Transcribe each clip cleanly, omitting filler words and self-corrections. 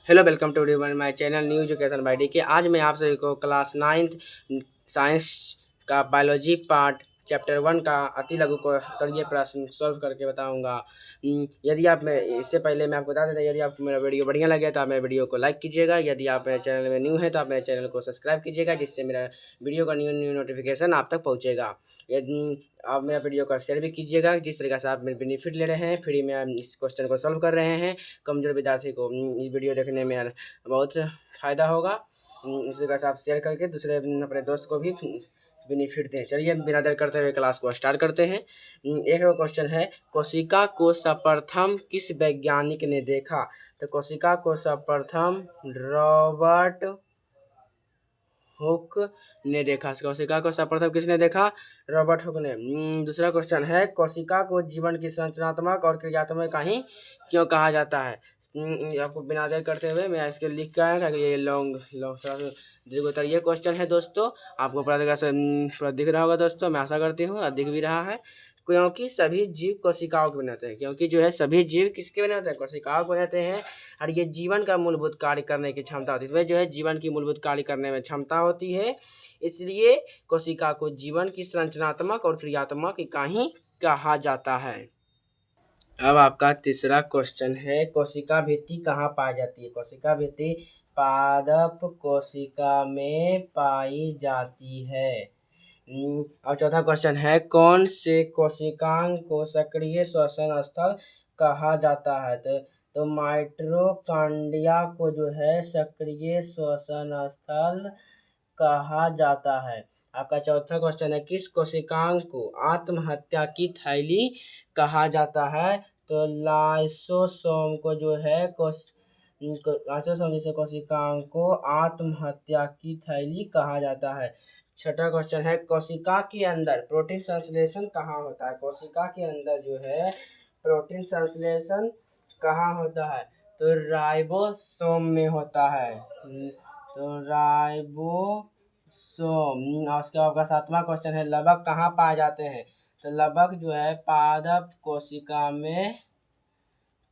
Hello, welcome to my channel new education by DK. आज मैं आप सभी को क्लास 9th साइंस का बायोलॉजी पार्ट चैप्टर 1 का अति लघु करिए प्रश्न सॉल्व करके बताऊंगा। यदि आप इससे पहले मैं आपको बता देता, यदि आपको मेरा वीडियो बढ़िया लगे तो आप मेरे वीडियो को लाइक कीजिएगा। यदि आप मेरे चैनल में न्यू है तो आप मेरे चैनल को सब्सक्राइब कीजिएगा, जिससे मेरा वीडियो का न्यू नोटिफिकेशन आप तक पहुँचेगा। यदि आप मेरा वीडियो का शेयर भी कीजिएगा। जिस तरीके से आप मेरे बेनिफिट ले रहे हैं, फ्री में हम इस क्वेश्चन को सॉल्व कर रहे हैं, कमजोर विद्यार्थी को इस वीडियो देखने में बहुत फ़ायदा होगा। इस तरीके से आप शेयर करके दूसरे अपने दोस्त को भी बेनिफिट दें। चलिए बिना देर करते हुए क्लास को स्टार्ट करते हैं। एक क्वेश्चन है, कोशिका को सर्वप्रथम किस वैज्ञानिक ने देखा? तो कोशिका को सर्वप्रथम रॉबर्ट हुक ने देखा। कोशिका को सर्वप्रथम किसने देखा? रॉबर्ट हुक ने। दूसरा क्वेश्चन है, कोशिका को जीवन की संरचनात्मक और क्रियात्मक इकाई क्यों कहा जाता है? आपको बिना देर करते हुए मैं इसके लिख कर आया, ये लॉन्ग दीर्घोत्तर ये क्वेश्चन है दोस्तों। आपको पूरा दिख रहा होगा दोस्तों, मैं आशा करती हूँ, और दिख भी रहा है। क्योंकि सभी जीव कोशिकाओं के बनाते हैं, क्योंकि जो है सभी जीव किसके बनाते हैं? कोशिकाओं को बनाते हैं। और ये जीवन का मूलभूत कार्य करने की क्षमता होती है। इसमें जो है जीवन की मूलभूत कार्य करने में क्षमता होती है, इसलिए कोशिका को जीवन की संरचनात्मक और क्रियात्मक इकाई कहा जाता है। अब आपका तीसरा क्वेश्चन है, कोशिका भित्ति कहाँ पाई जाती है? कोशिका भित्ति पादप कोशिका में पाई जाती है। और चौथा क्वेश्चन है, कौन से कोशिकांग को सक्रिय श्वसन स्थल कहा जाता है? तो माइटोकॉन्ड्रिया को जो है सक्रिय श्वसन स्थल कहा जाता है। आपका चौथा क्वेश्चन है, किस कोशिकांग को आत्महत्या की थैली कहा जाता है? तो लाइसोसोम को जो है लाइसोसोम जैसे कोशिकांग को आत्महत्या की थैली कहा जाता है। छठा क्वेश्चन है, कोशिका के अंदर प्रोटीन संश्लेषण कहाँ होता है? कोशिका के अंदर जो है प्रोटीन संश्लेषण कहाँ होता है? तो राइबोसोम में होता है। तो राइबोसोम। और उसके बाद आपका सातवां क्वेश्चन है, लवक कहाँ पाए जाते हैं? तो लवक जो है पादप कोशिका में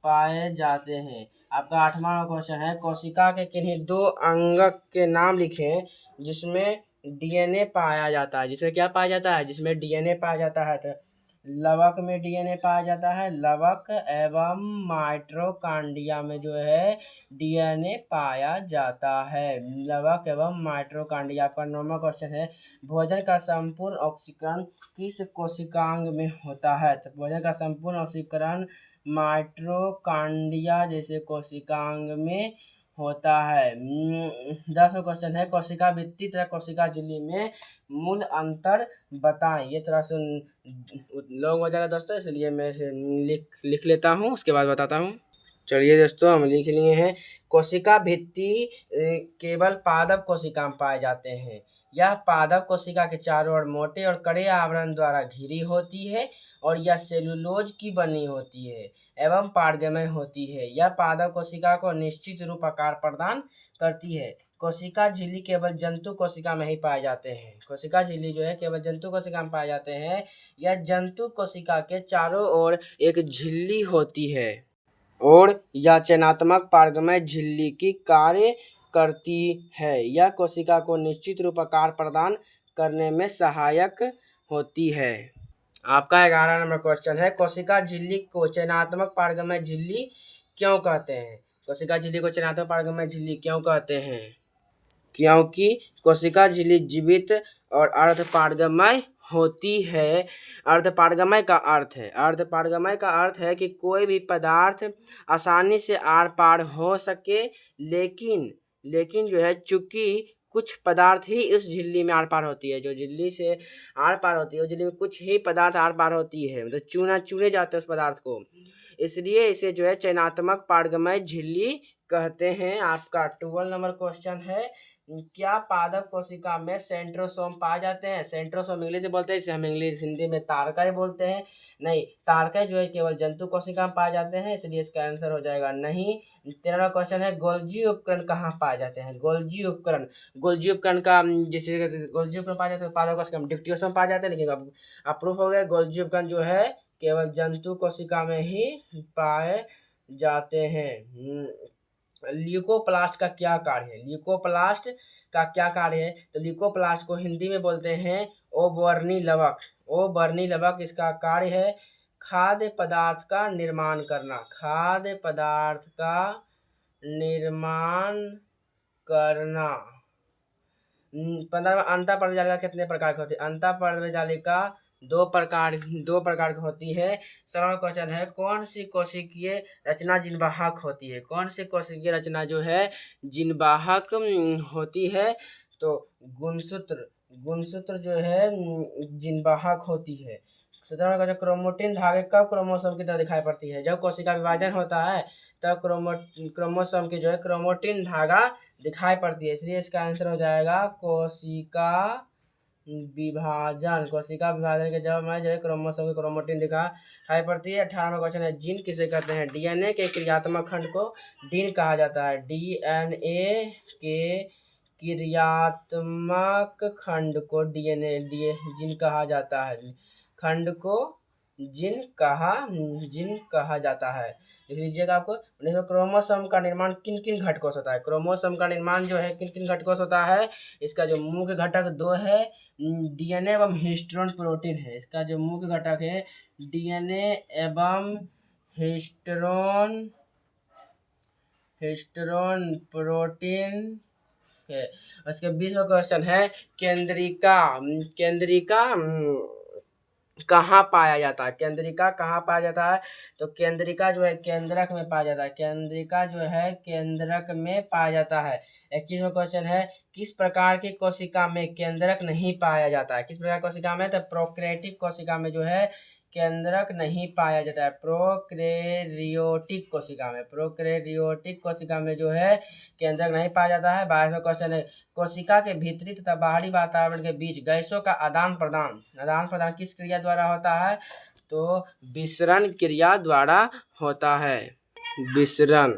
पाए जाते हैं। आपका आठवां क्वेश्चन है, कोशिका के किन्हीं दो अंगक के नाम लिखें जिसमें डीएनए पाया जाता है। जिसमें क्या पाया जाता है? जिसमें डीएनए पाया जाता है। तो लवक में डीएनए पाया जाता है। लवक एवं माइटोकॉन्ड्रिया में जो है डीएनए पाया जाता है। लवक एवं माइटोकॉन्ड्रिया। आपका नौवां क्वेश्चन है, भोजन का संपूर्ण ऑक्सीकरण किस कोशिकांग में होता है? तो भोजन का संपूर्ण ऑक्सीकरण माइटोकॉन्ड्रिया जैसे कोशिकांग में होता है। 10वां क्वेश्चन है, कोशिका भित्ति तथा कोशिका झिल्ली में मूल अंतर बताएं। ये थोड़ा सा लॉन्ग हो जाएगा दोस्तों, इसलिए मैं लिख लेता हूँ, उसके बाद बताता हूँ। चलिए दोस्तों, हम लिख लिए हैं। कोशिका भित्ति केवल पादप कोशिका में पाए जाते हैं। यह पादप कोशिका के चारों ओर मोटे और कड़े आवरण द्वारा घिरी होती है और यह सेलुलोज की बनी होती है एवं पारगमय होती है। यह पादप कोशिका को निश्चित रूप आकार प्रदान करती है। कोशिका झिल्ली केवल जंतु कोशिका में ही पाए जाते हैं। कोशिका झिल्ली जो है केवल जंतु कोशिका में पाए जाते हैं। यह जंतु कोशिका के चारों ओर एक झिल्ली होती है और यह चयनात्मक पारगमय झिल्ली की कार्य करती है। यह कोशिका को निश्चित रूप आकार प्रदान करने में सहायक होती है। आपका 11 नंबर क्वेश्चन है, कोशिका झिल्ली को चयनात्मक पारगमय झिल्ली क्यों कहते हैं? कोशिका झिल्ली को चयनात्मक पारगमय झिल्ली क्यों कहते हैं? क्योंकि कोशिका झिल्ली जीवित और अर्धपारगमय होती है। अर्धपारगमय का अर्थ है कि कोई भी पदार्थ आसानी से आर पार हो सके, लेकिन जो है चूंकि कुछ पदार्थ ही उस झिल्ली में आर पार होती है। जो झिल्ली से आर पार होती है उस झिल्ली में कुछ ही पदार्थ आर पार होती है, मतलब चुने जाते हैं उस पदार्थ को, इसलिए इसे जो है चयनात्मक पारगमय झिल्ली कहते हैं। आपका 12 नंबर क्वेश्चन है, क्या पादप कोशिका में सेंट्रोसोम पाए जाते हैं? सेंट्रोसोम इंग्लिश में बोलते हैं, इसे हम हिंदी में तारकय बोलते हैं। नहीं, तारकय जो है केवल जंतु कोशिका में पाए जाते हैं, इसलिए इसका आंसर हो जाएगा नहीं। 13वां क्वेश्चन है, गोल्जी उपकरण कहाँ पाए जाते हैं? गोल्जी उपकरण का जैसे गोल्जी उपकरण पाए जाते हैं पादप कोशिका में डिप्टियोसोम पाए जाते हैं, लेकिन अब प्रूफ हो गया गोल्जी उपकरण जो है केवल जंतु कोशिका में ही पाए जाते हैं। ल्यूकोप्लास्ट का क्या कार्य है? ल्यूकोप्लास्ट का क्या कार्य है? तो ल्यूकोप्लास्ट को हिंदी में बोलते हैं ओबर्नी लवक। ओबर्नी लवक इसका कार्य है खाद्य पदार्थ का निर्माण करना। खाद्य पदार्थ का निर्माण करना। अंतःपर्णजालिका कितने प्रकार की होती है? अंतःपर्णजालिका दो प्रकार की होती है। सरल क्वेश्चन है, कौन सी कोशिकीय रचना जिनवाहक होती है? कौन सी कोशिकीय रचना जो है जिनवाहक होती है? तो गुणसूत्र जो है जिनवाहक होती है। 17वां क्वेश्चन, क्रोमोटिन धागे कब क्रोमोसोम की तरह दिखाई पड़ती है? जब कोशिका विभाजन होता है तब क्रोमोसोम की जो है क्रोमोटिन धागा दिखाई पड़ती है, इसलिए इसका आंसर हो जाएगा कोशिका विभाजन। कोशिका विभाजन के जब में जो है क्रोमोसोम की क्रोमोटिन दिखाई पड़ती है। 18वां क्वेश्चन है, जीन किसे कहते हैं? डीएनए के क्रियात्मक खंड को जीन कहा जाता है। डीएनए के क्रियात्मक खंड को जीन कहा जाता है। खंड को जीन कहा जाता है। लिख लीजिएगा आपको। क्रोमोसोम का निर्माण किन किन घटकों से होता है? क्रोमोसोम का निर्माण जो है किन किन घटकों से होता है? इसका जो मुख्य घटक दो है डीएनए एवं हिस्टोन प्रोटीन है। इसका जो मुख्य घटक है डीएनए एवं हिस्टोन प्रोटीन है। उसके 20वां क्वेश्चन है, केंद्रिका कहाँ पाया जाता है? केंद्रिका कहाँ पाया जाता है? तो केंद्रिका जो है केंद्रक में पाया जाता है। केंद्रिका जो है केंद्रक में पाया जाता है। 21वां क्वेश्चन है, किस प्रकार की कोशिका में केंद्रक नहीं पाया जाता है? किस प्रकार कोशिका में? तो प्रोकैरियोटिक कोशिका में जो है केंद्रक नहीं पाया जाता है। प्रोकैरियोटिक कोशिका में जो है केंद्रक नहीं पाया जाता है। 22वां क्वेश्चन है, कोशिका के भीतरी तथा बाहरी वातावरण के बीच गैसों का आदान प्रदान किस क्रिया द्वारा होता है? तो विसरण क्रिया द्वारा होता है। विसरण।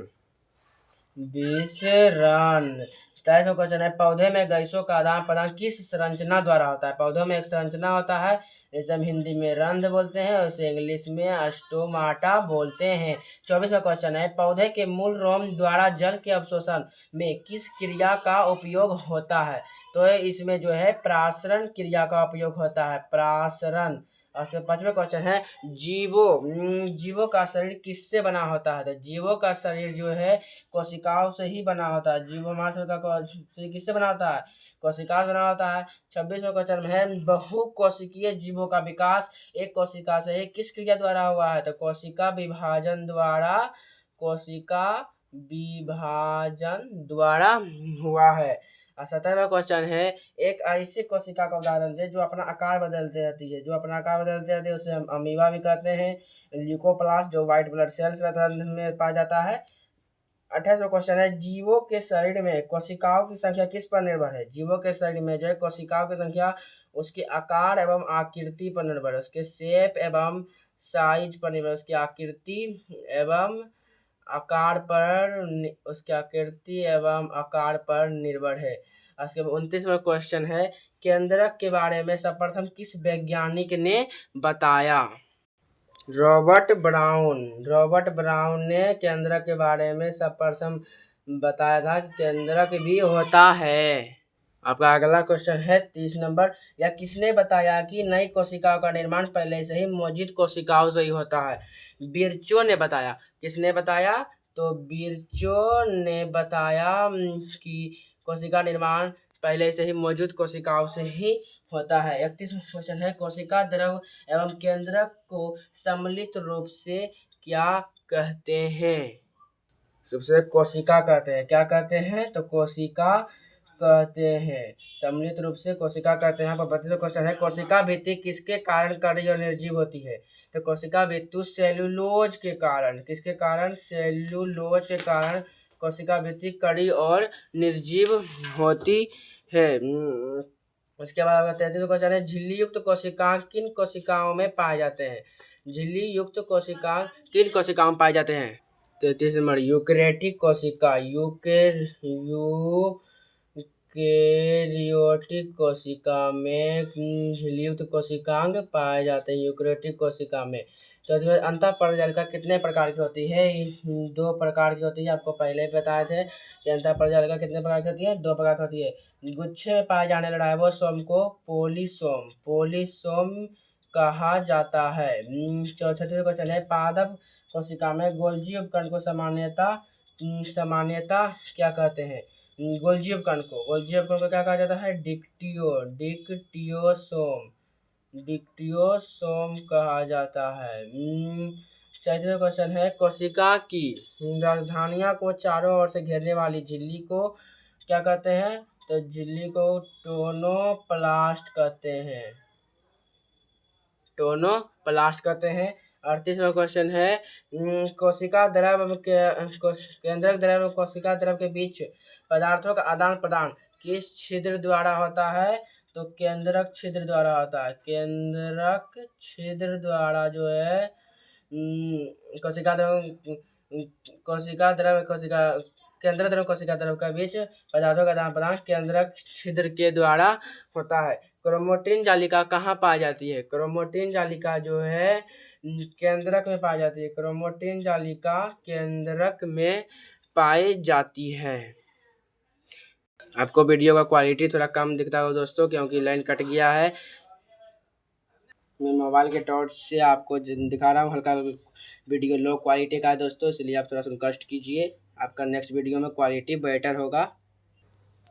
23वां क्वेश्चन है, पौधे में गैसों का आदान प्रदान किस संरचना द्वारा होता है? पौधों में एक संरचना होता है, इसे हम हिंदी में रंध्र बोलते हैं और इसे इंग्लिश में स्टोमाटा बोलते हैं। 24वां क्वेश्चन है, पौधे के मूल रोम द्वारा जल के अवशोषण में किस क्रिया का उपयोग होता है? तो इसमें जो है प्रासरण क्रिया का उपयोग होता है। प्रासरण। और 5वां क्वेश्चन है, जीवों का शरीर किससे बना होता है? तो जीवों का शरीर जो है कोशिकाओं से ही बना होता है। हमारे शरीर का शरीर किससे बना होता है? कोशिका बना होता है। 26वां क्वेश्चन है, बहुकोशिकीय जीवों का विकास एक कोशिका से किस क्रिया द्वारा हुआ है? तो कोशिका विभाजन द्वारा हुआ है। और 17वां क्वेश्चन है, एक ऐसी कोशिका का उदाहरण दे जो अपना आकार बदलती रहती है। उसे हम अमीबा भी कहते हैं। ल्यूकोप्लास्ट जो व्हाइट ब्लड सेल्स में पाया जाता है। 28वां क्वेश्चन है, जीवों के शरीर में कोशिकाओं की संख्या किस पर निर्भर है? जीवों के शरीर में जो है कोशिकाओं की संख्या उसके आकार एवं आकृति पर निर्भर है। उसके शेप एवं साइज पर निर्भर, उसकी आकृति एवं आकार पर निर्भर है। उसके 29वां क्वेश्चन है, केंद्रक के बारे में सर्वप्रथम किस वैज्ञानिक ने बताया? रॉबर्ट ब्राउन ने केंद्रक के बारे में सर्वप्रथम बताया था कि केंद्रक भी होता है। आपका अगला क्वेश्चन है 30 नंबर, या किसने बताया कि नई कोशिकाओं का निर्माण पहले से ही मौजूद कोशिकाओं से ही होता है? बिर्चो ने बताया। किसने बताया? तो बिर्चो ने बताया कि कोशिका निर्माण पहले से ही मौजूद कोशिकाओं से ही होता है। 31वां क्वेश्चन है, कोशिका द्रव एवं केंद्रक को सम्मिलित रूप से क्या कहते हैं? सबसे कोशिका कहते हैं। क्या कहते हैं? तो कोशिका कहते हैं। सम्मिलित रूप से कोशिका कहते हैं। यहाँ पर 32वां क्वेश्चन है, कोशिका भित्ति किसके कारण कड़ी और निर्जीव होती है? तो कोशिका भित्ति सेल्यूलोज के कारण। किसके कारण? सेल्यूलोज के कारण कोशिका भित्ति कड़ी और निर्जीव होती है। उसके बाद 33वां क्वेश्चन है, झिल्ली युक्त कोशिकांग किन कोशिकाओं में पाए जाते हैं? झिल्ली युक्त कोशिकांग किन कोशिकाओं में पाए जाते हैं? 33 नंबर, यूकैरियोटिक कोशिका। यूकैरियोटिक कोशिका में झिल्ली युक्त कोशिकांग पाए जाते हैं। यूकैरियोटिक कोशिका में चौथी अंतः परजालिका कितने प्रकार की होती है? 2 प्रकार की होती है। आपको पहले ही बताए थे कि अंतः परजालिका कितने प्रकार की होती है? 2 प्रकार की होती है। गुच्छे में पाए जाने वाले राइबोसोम को पोलिसोम कहा जाता है। चौथे क्वेश्चन है, पादप कोशिका में गोल्जी उपकरण को सामान्यता क्या कहते हैं? गोल्जी उपकरण को क्या कहा जाता है? डिक्टियोसोम कहा जाता है। चौथा क्वेश्चन है, कोशिका की राजधानियां को चारों ओर से घेरने वाली झिल्ली को क्या कहते हैं? तो झिल्ली को टोनोप्लास्ट कहते हैं। 38वां क्वेश्चन है, कोशिका द्रव केंद्रक द्रव और कोशिका द्रव के बीच पदार्थों का आदान प्रदान किस छिद्र द्वारा होता है? तो केंद्रक छिद्र द्वारा होता है। केंद्रक छिद्र द्वारा जो है कोशिका द्रव कोशिका द्रव के बीच पदार्थों का आदान प्रदान केंद्रक छिद्र के द्वारा होता है। क्रोमैटिन जालिका कहाँ पाई जाती है? क्रोमैटिन जालिका जो है केंद्रक में पाई जाती है। क्रोमैटिन जालिका केंद्रक में पाई जाती है। आपको वीडियो का क्वालिटी थोड़ा कम दिखता होगा दोस्तों, क्योंकि लाइन कट गया है। मैं मोबाइल के टॉर्च से आपको दिखा रहा हूँ, हल्का वीडियो लो क्वालिटी का है दोस्तों, इसलिए आप थोड़ा सा कष्ट कीजिए, आपका नेक्स्ट वीडियो में क्वालिटी बेटर होगा।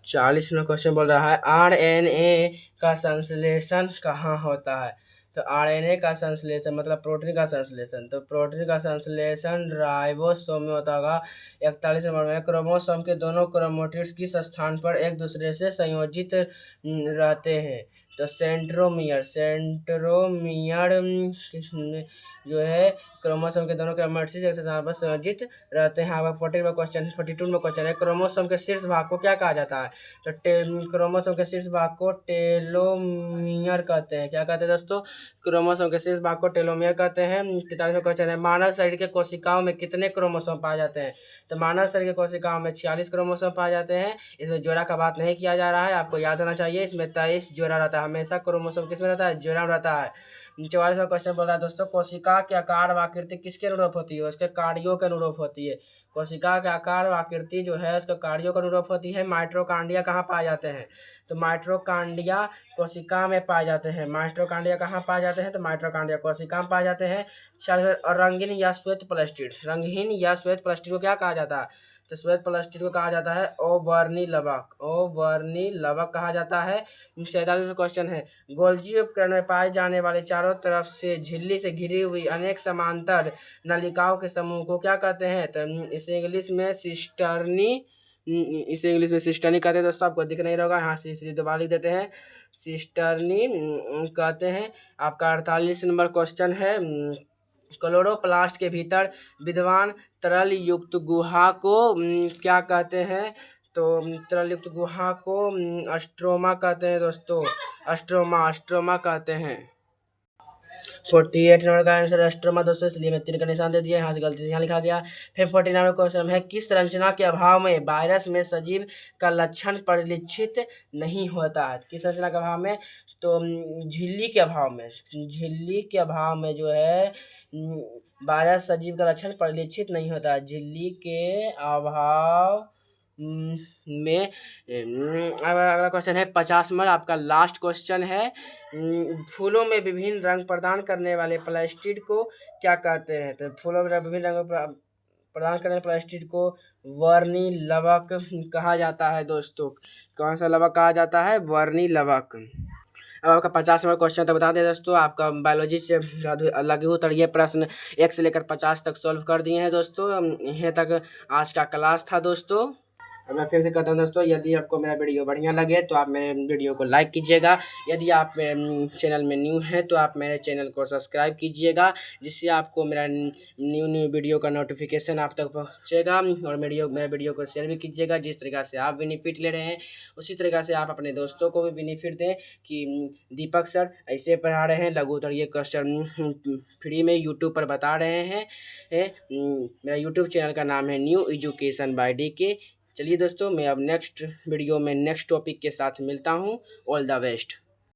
40वां क्वेश्चन बोल रहा है, RNA का संश्लेषण कहाँ होता है? तो RNA का संश्लेषण मतलब प्रोटीन का संश्लेषण, तो प्रोटीन का संश्लेषण राइबोसोम में होता होगा। 41 नंबर में, क्रोमोसोम के दोनों क्रोमैटिड्स किस स्थान पर एक दूसरे से संयोजित रहते हैं? तो सेंट्रोमियर जो है क्रोमोसोम के दोनों क्रोमैटिड्स एक स्थान पर संयोजित रहते हैं। आपका 42 में क्वेश्चन है, क्रोमोसोम के शीर्ष भाग को क्या कहा जाता है? तो क्रोमोसोम के शीर्ष भाग को टेलोमियर कहते हैं। क्या कहते हैं दोस्तों? क्रोमोसोम के शीर्ष भाग को टेलोमियर कहते हैं। 43वां क्वेश्चन है, मानव शरीर के कोशिकाओं में कितने क्रोमोसोम पाए जाते हैं? तो मानव शरीर के कोशिकाओं में 46 क्रोमोसोम पाए जाते हैं। इसमें जोड़ा का बात नहीं किया जा रहा है, आपको याद होना चाहिए। इसमें 23 जोड़ा रहता है। हमेशा क्रोमोसोम किसमें रहता है? जोड़ा में रहता है। 44वां क्वेश्चन बोल रहा है दोस्तों, कोशिका के आकार व आकृति किसके अनुरूप होती है? उसके कार्यों के अनुरूप होती है। कोशिका के आकार व आकृति जो है उसके कार्यों के अनुरूप होती है। माइटोकॉन्ड्रिया कहाँ पाए जाते हैं? तो माइटोकॉन्ड्रिया कोशिका में पाए जाते हैं। माइटोकॉन्ड्रिया कहाँ पाए जाते हैं? तो माइटोकॉन्ड्रिया कोशिका में पाए जाते हैं। रंगीन या श्वेत प्लास्टिड को क्या कहा जाता है? तो श्वेत प्लास्टिड को कहा जाता है ओबर्नी लवक कहा जाता है। 47वां क्वेश्चन है, गोल्जी उपकरण में पाए जाने वाले चारों तरफ से झिल्ली से घिरी हुई अनेक समांतर नलिकाओं के समूह को क्या कहते हैं? तो इसे इंग्लिश में सिस्टर्नी कहते हैं दोस्तों। आपको दिख नहीं रहा होगा, यहाँ से दोबारा लिख देते हैं, सिस्टर्नी कहते हैं। आपका 48 नंबर क्वेश्चन है, क्लोरोप्लास्ट के भीतर विद्यमान तरल युक्त गुहा को क्या कहते हैं? तो तरल युक्त गुहा को अस्ट्रोमा कहते हैं दोस्तों। अस्ट्रोमा कहते हैं। 48 नंबर का आंसर अस्ट्रोमा दोस्तों, इसलिए मैं तीर का निशान दे दिया, यहाँ से गलती से यहाँ लिखा गया। फिर 49 नंबर क्वेश्चन है, किस संरचना के अभाव में वायरस में सजीव का लक्षण परिलक्षित नहीं होता है? किस संरचना के अभाव में? तो झिल्ली के अभाव में जो है वायरस सजीव का लक्षण परिलक्षित नहीं होता है। झिल्ली के अभाव में। अगला क्वेश्चन है 50 नंबर, आपका लास्ट क्वेश्चन है, फूलों में विभिन्न रंग प्रदान करने वाले प्लास्टिड को क्या कहते हैं? तो फूलों में विभिन्न रंग प्रदान करने वाले प्लास्टिड को वर्णी लवक कहा जाता है दोस्तों। कौन सा लवक कहा जाता है? वर्णी लवक। अब आपका 50 नंबर क्वेश्चन तो बता दें दोस्तों, आपका बायोलॉजी से लघु उत्तरीय प्रश्न 1 से लेकर 50 तक सॉल्व कर दिए हैं दोस्तों। यहाँ तक आज का क्लास था दोस्तों। अब मैं फिर से कहता हूँ दोस्तों, यदि आपको मेरा वीडियो बढ़िया लगे तो आप मेरे वीडियो को लाइक कीजिएगा। यदि आप मेरे चैनल में न्यू हैं तो आप मेरे चैनल को सब्सक्राइब कीजिएगा, जिससे आपको मेरा न्यू वीडियो का नोटिफिकेशन आप तक पहुँचेगा। और मेरे वीडियो को शेयर भी कीजिएगा। जिस तरीक़ा से आप बेनिफिट ले रहे हैं उसी तरीक़ा से आप अपने दोस्तों को भी बेनिफिट दें कि दीपक सर ऐसे पढ़ा रहे हैं, लघु उत्तरीय क्वेश्चन फ्री में यूट्यूब पर बता रहे हैं। मेरा यूट्यूब चैनल का नाम है न्यू एजुकेशन बाय DK। चलिए दोस्तों, मैं अब नेक्स्ट वीडियो में नेक्स्ट टॉपिक के साथ मिलता हूँ। All the best.